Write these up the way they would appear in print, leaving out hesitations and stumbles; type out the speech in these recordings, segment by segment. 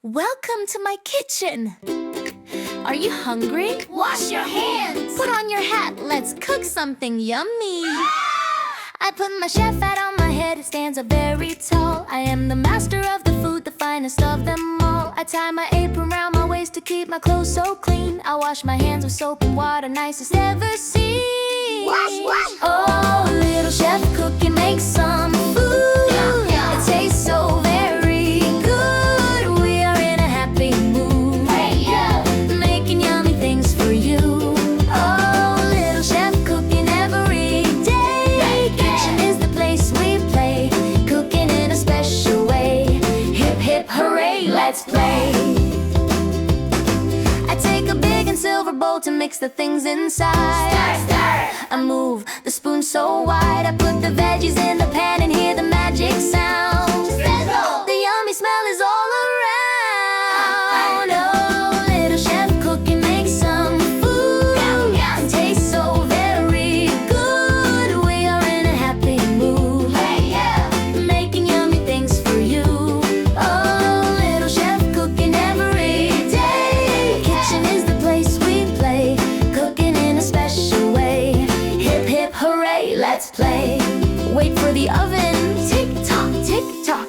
Welcome to my kitchen. Are you hungry? Wash your hands. Put on your hat, let's cook something yummy. I put my chef hat on my head, it stands up very tall. I am the master of the food, the finest of them all. I tie my apron around my waist to keep my clothes so clean. I wash my hands with soap and water, nicest ever seen. Wash, wash. Oh, little chef cooking, make some food. It tastes so very good. We are in a happy mood. Hey, yeah. Making yummy things for you. Oh, little chef cooking every day. Kitchen is the place we play, cooking in a special way. Hip hip hooray, let's play. I take a big and silver bowl to mix the things inside. Stir, stir. I move the spoon so wide. I put the veggies in the pan and hear the magic sound. Sizzle. The yummy smell is all around. Oh, little chef cooking, make some food. Yum, yum. It tastes so very good. We are in a happy mood. Hey, yeah. Making yummy things for you. Oh, little chef cooking every day. Kitchen is the place we play, cooking in a special way. Hip hip hooray, let's play. Wait for the oven. Tick tock, tick tock.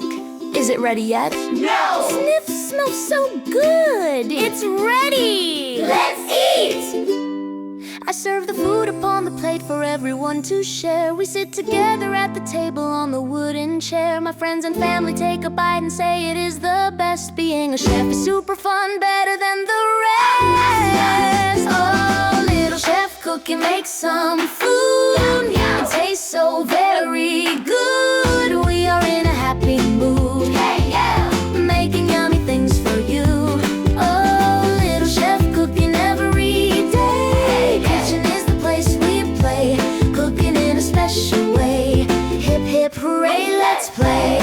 Is it ready yet? No. Sniff, smells so good. It's ready. Let's eat. I serve the food upon the plate for everyone to share. We sit together at the table on the wooden chair. My friends and family take a bite and say it is the best. Being a chef is super fun, better than the rest. Oh, little chef cooking, make some food. Yum, yum. It tastes so very good. We are in a happy mood. Hey, yeah. Making yummy things for you. Oh, little chef cooking every day. Kitchen is the place we play, cooking in a special way. Hip hip hooray, let's play.